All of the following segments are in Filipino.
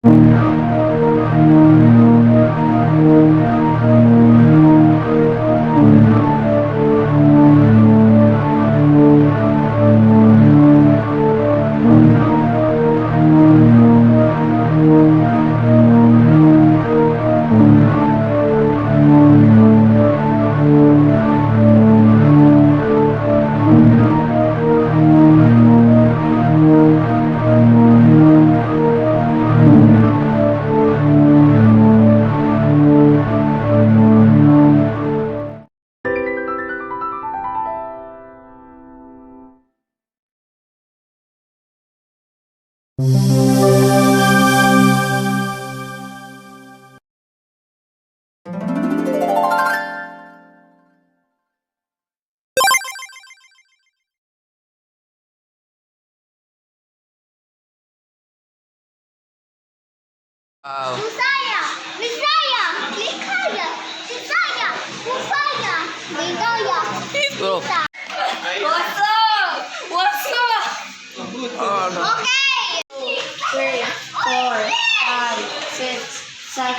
Wow. Musaya, Misaya, Mikaya, Sisaya, Musaya, Midaya, Bro. Sisa. What's up? What's up? Okay! 3, 4, 5, 6, 7,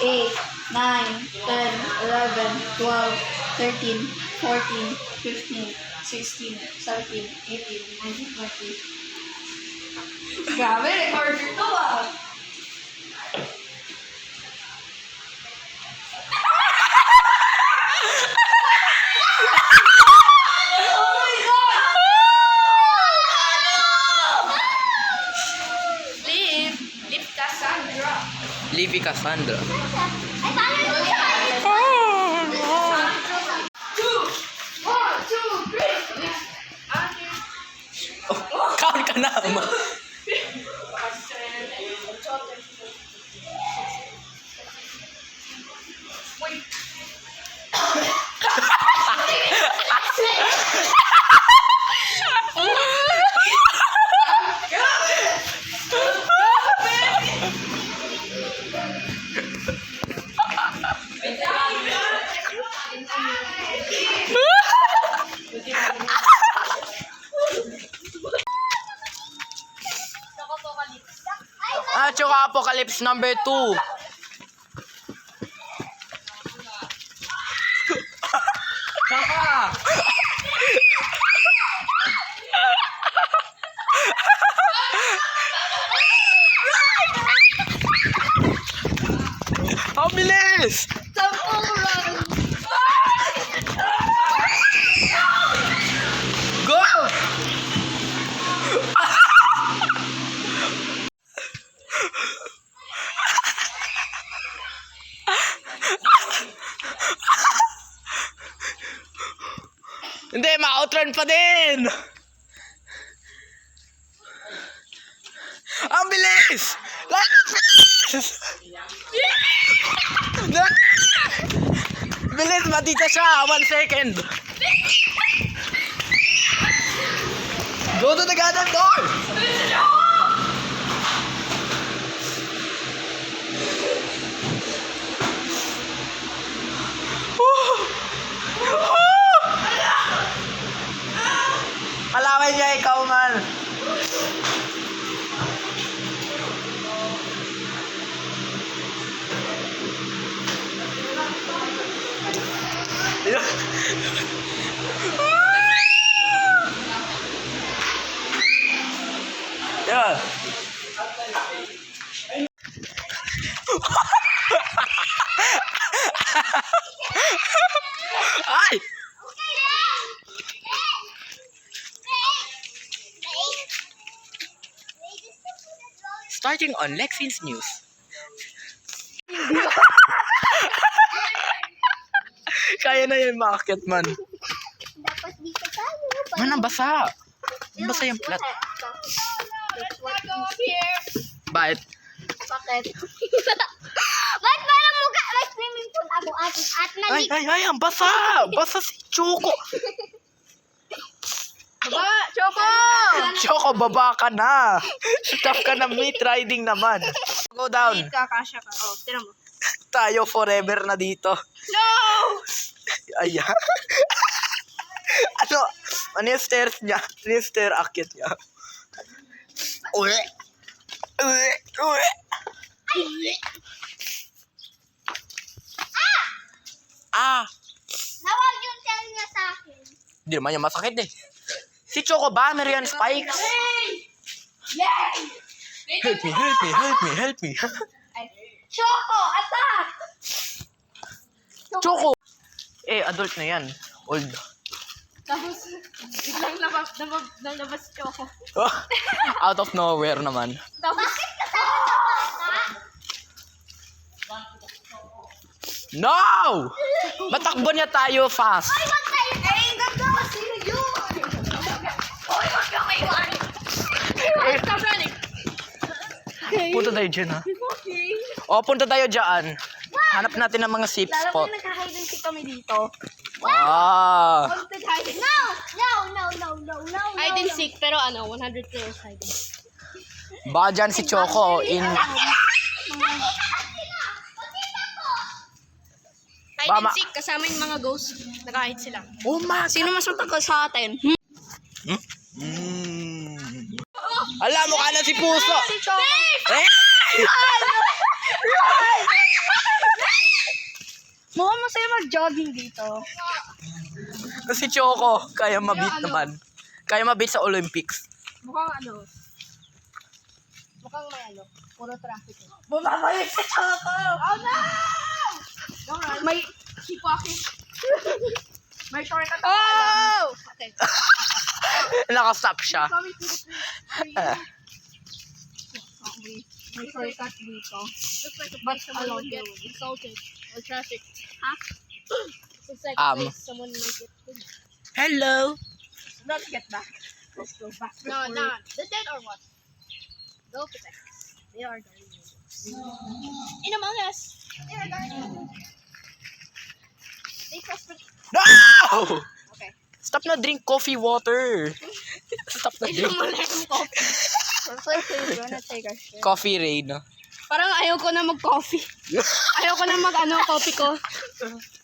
8, 9, 10, 11, 12, 13, 14, 15, 16, 17, 18, 19, 20. Grabe, recorder to ah. Lip Cassandra. Livy Cassandra. Ay, paano yun sa kanya? 2, 1, 2, 3. Oh, count ka na. Choco Apocalypse number 2. Kaka! Ang bilis! Go! Hindi, ma-outrun pa din! Ang bilis! Lahat ang bilis! Bilis, matita siya! 1 second! Go to the goddamn door! Kalaman niya ikaw man. Yeah. Ay! Starting on Lexin's News. Kaya na yun, maakyat man. Dapat dito tayo. Man, ang basa. Ang basa yung plat. Bakit? Bakit? Ba't parang mukha? May swimming pool ako at Ay, ang basa! Basa si Choco. Choco! Choco, baba ka na. Stop ka na, meat riding naman. Go down. Kakasya ka. Oh, tira mo. Tayo forever na dito. No! Ayan. Ano yung stairs niya? Ano yung stair akit niya? Uwe. Uwe. Uwe. Ah! Nawag yung tail niya sa akin. Hindi naman yung masakit eh. Si Choco Banner yan, Spikes. Help me, help me, help me, help me. Choco, attack! Choco! Eh, adult na yan. Old. Tapos, biglang nalabas Choco. Out of nowhere naman. Bakit kasama ka bata? No! Matakbo niya tayo fast. Ay, wag tayo! Eh, ganda! Sino yun? Oy, wag ka may iwan! Stop running. Punta tayo dyan, ha? O, punta tayo dyan. Hanap natin ng mga safe Alam mo spot. yung nagka-hide and seek kami dito. Ah! Haunted hide and seek. No! Hide and seek, pero 100 kills hide and seek. Baka dyan si Choco in... Hide Mama. and seek, kasama yung mga ghosts. Naka-hide sila. Oh, ma! Sino mas matagal sa atin? Alam mo ka na si Puso! Si Choco. Eh! Mukhang masaya mag-jogging dito. Si Choco, kaya mabit naman. Kaya mabit sa Olympics. Mukhang may puro traffic. Bumabalik sa Choco! Oh no! Don't run. May sipaki. May shortcut ako alam. Okay. Nakastop siya. Coming to the may shortcut dito. Looks like a place someone would get insulted or traffic. Huh? Looks like a place someone might get killed. Hello! Let's get back. Let's go back. No. The dead or what? They'll protect us. They are guardian angels. In Among Us. They are guardian angels. They trust me. No! Okay. Stop na drink coffee water. Stop na drink coffee. Looks like they're gonna take our shit. coffee rain. Parang ayaw ko na mag-coffee. Ayaw ko na coffee ko.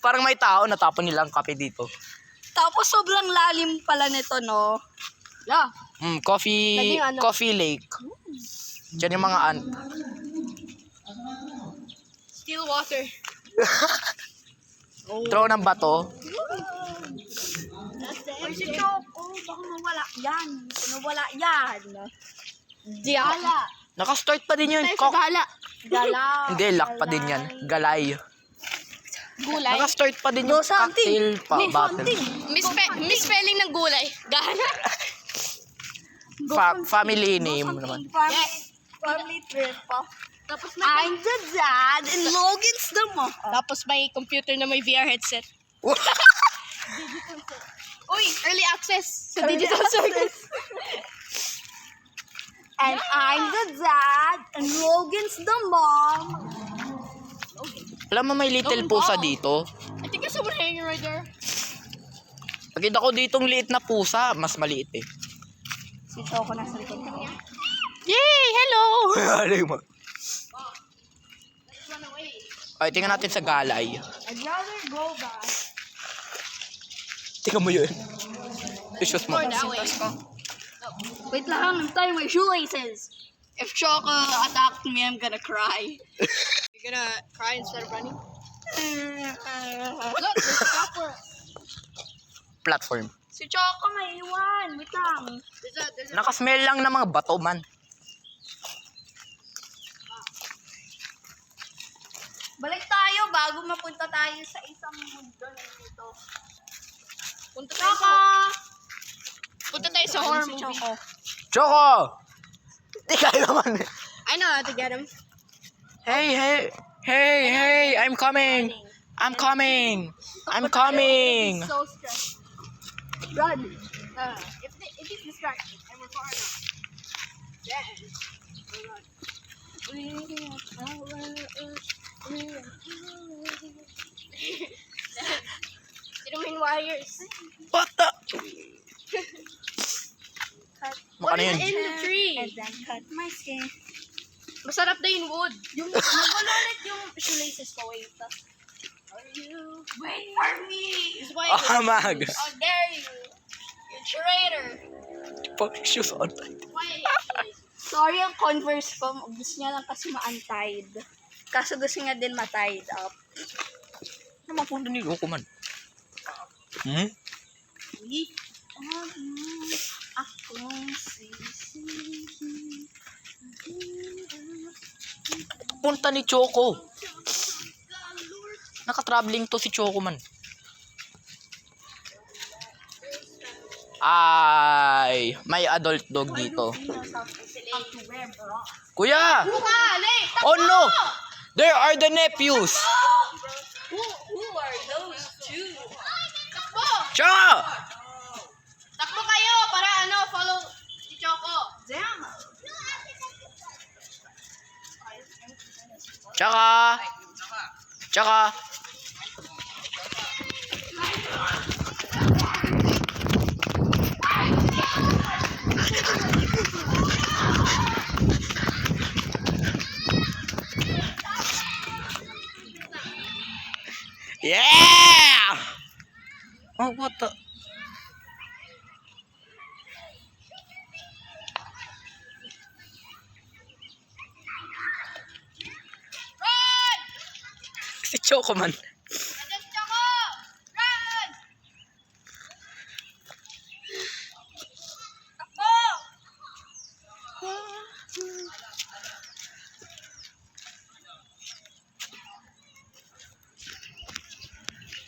Parang may tao natapon nilang kape dito. Tapos sobrang lalim pala nito, no? Yeah. Coffee Naging ano? coffee lake. Diyan yung mga ant. Still water. Throw ng bato. Ay, si Choco, baka mawala yan. Nawala yan. Diala. Naka-start pa din yun. Tayo sa gala. Gala. Hindi, lock pa din yan. Galay. Gulay. Naka-start pa din yung cocktail bottle. Misspelling ng gulay. Gala. Family name naman. Yes. Family trip pa. Tapos I'm the dad and Logan's the mom. Tapos may computer na may VR headset. Uy, early access sa digital circuit. And I'm the dad and Logan's the mom. Alam mo may little pusa dito. I think there's someone hanging right there. Pagkita ko ditong liit na pusa, mas maliit eh. Si Choco nasa likod ko. Yay! Hello! Alay mo. Let's run away. Ay, tingnan natin sa galay. I'd rather go back. Tingnan mo yun. Issues mo. Or that way. Wait lang, I'm tying my shoelaces. If Choco attacked me, I'm gonna cry. You're gonna cry instead of running? Look, there's a copper. Platform. Si Choco may iwan. Wait lang. There's a Nakasmell lang ng mga bato man. Balik tayo bago mapunta tayo sa isang mundo na dito. Punta tayo sa horror movie. Choco! Di kaya naman. I know how to get him. Hey, I'm coming. I'm coming. I'm coming. So stressed. Run. If he's distracted and we're far enough, then Cinnamon wires. What the? What Ano is yun? in the tree? And then cut my skin. Masarap na yung wood. Yung nawala ulit yung shoelaces ko. Wait. Wait for me! Is why Mag. How dare you? You traitor! Put shoes on. Why are you shoelaces? Sorry ang Converse ko. Gusto niya lang kasi ma-untied. Kaso gusto niya din ma-tied up. Ano mga punta ni Choco man? Hmm? Akong sisisi. Punta ni Choco. Naka-traveling to si Choco man. Ay, may adult dog dito. Kuya! Oh no! There are the nephews! Who are those two? Takbo! Choco! Takbo kayo para follow si Choco. Damn! Tsaka! Tsaka! Yeah! Oh, what the? Si Choco man. Choco! Run! Takbo!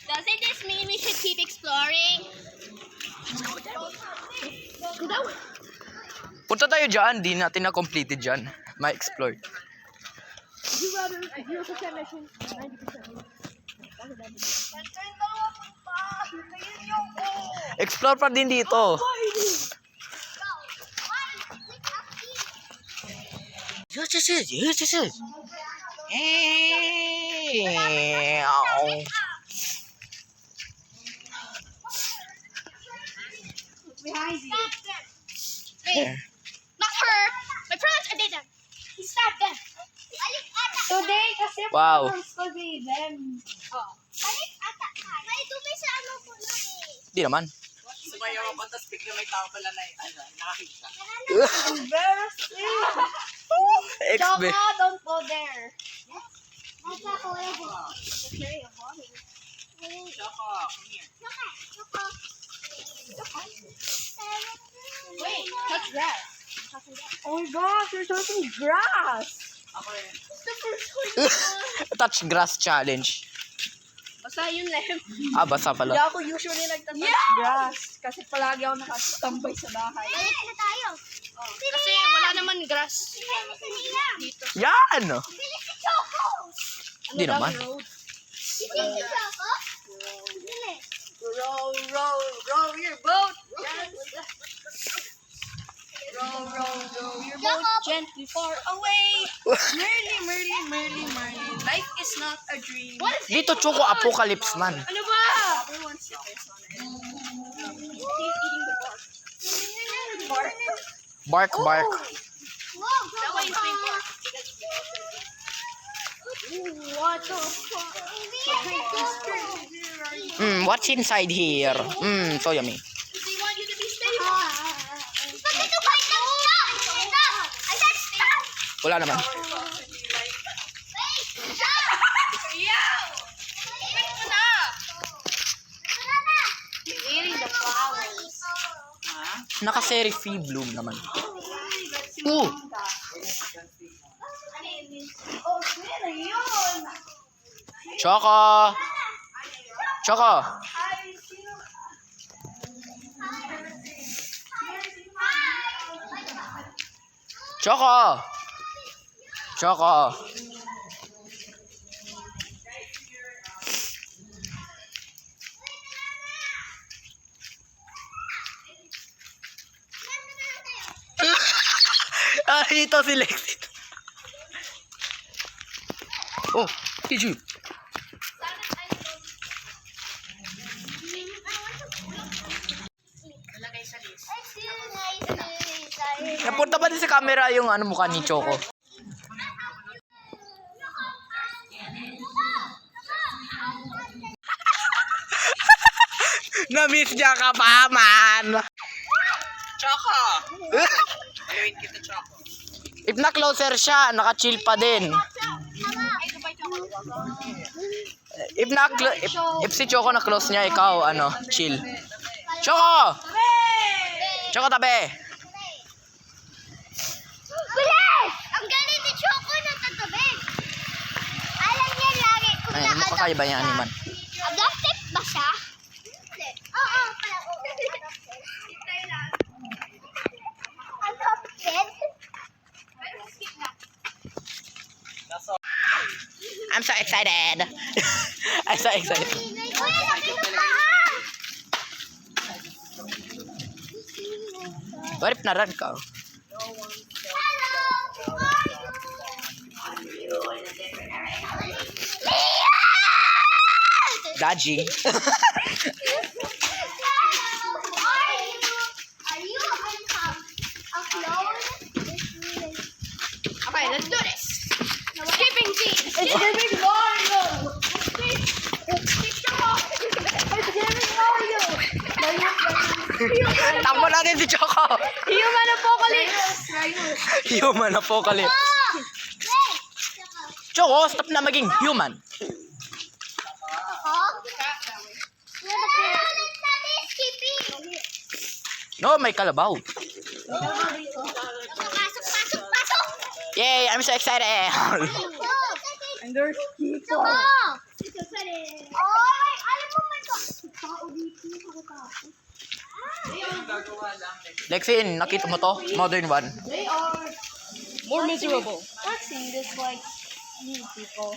Doesn't this mean we should keep exploring? Go down. Punta tayo dyan. Di natin na-completed dyan. Ma-explore. Explore pa din dito. Yes. Behind you. Wait, not her. My parents, I did them. He stabbed them. Today, kasi Wow. parents ko gave them. Oh. May dumi sa ano ko na eh. Di naman. Sumayaw ako, tapos bigla may tao pala na nakakita. Embarrassing. Exbe. Choco, don't go there. Nasa ko eh. Choco, come here. Wait, touch grass. Oh my gosh, you're touching grass. Ako eh. Touch grass challenge. Basta yun lang. Basa Hindi pala. ako usually nagtatouch grass. Kasi palagi ako nakatambay sa bahay. Balik na tayo. Kasi wala naman grass. Dito. Yan! Bilis si Choco. Di naman. Road. Bilis si Choco. Bilis. Row your boat. Row your boat gently far away. Merrily. Life is not a dream. What is Dito Choco apocalypse man. Ano ba? Everyone's He's eating the bark. Bark. Wow, That way is being bark. What the fuck? What's inside here? So yummy. They want you to be stable. Bakit ito ba? Stop! I said stop! Wala naman. Wait! Stop! Yeah! Wait mo na! He's eating the flowers. Naka-serify bloom naman. Ooh! Oh, sino yun? Choco! Choco! Choco! Choco! Ito si Lexi. Oh, Piju. Napunta ba din sa camera yung mukha ni Choco? Na-miss niya ka pa, man! Choco! Haluin kita, Choco. If na closer siya, naka-chill pa din. Ay, goodbye, Choco. If si Choco na close niya, ikaw, ano, chill. Choco! Choco, tabi! Bilis! Ang galing ni Choco na tatabi. Alam niya lagi kung Ay, ano kakaya ba yan, Animan? Adopted ba siya? Hindi. Oo, pala. Oo. Adopted? I'm so excited! I'm so excited. Uy, laki ng paa! What if naran ka? Hello! Who are you? Dodging. Hello! Who are you? Are you a clone? Okay, let's do this. Skipping team. It's giving Mario. Skip Choco. It's giving Mario. Takbo natin si Choco! Human apocalypse. Human apocalypse. Oh! Wait! Choco, stop na maging human. Oh? Let's study skipping. No, may kalabaw. Pasok! Yay, I'm so excited. And there's people. Oy, alam mo may tao dito. Lexin, nakita mo to? Modern one. They are more miserable. Watching this like new people.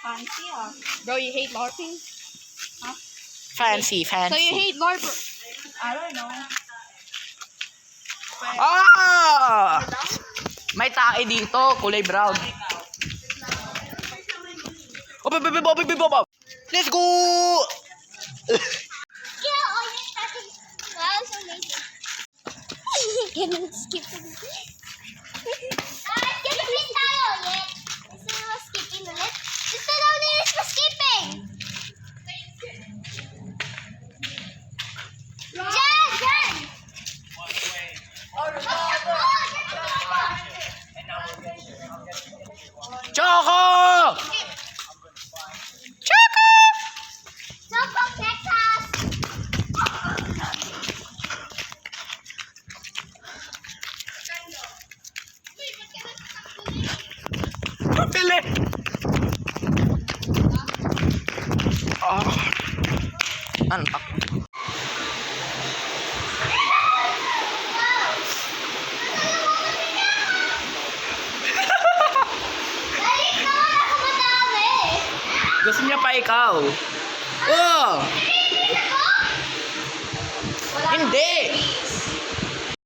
Fancy, bro, you hate LARPing? Fancy, So fancy. you hate LARP? I don't know. Ah! May tae dito, kulay brown. Let's go! Yeah, oh, you're starting. Wow, so amazing. Ganun skipping. Skipping tayo ulit. Gusto mo skipping ulit? Gusto daw nilis pa skipping. Diyan! Choco! Choco, Texas! Pili! Ah. Ano pa? Balik naman ako madami. Gusto niya pa ikaw. Oh! Hindi!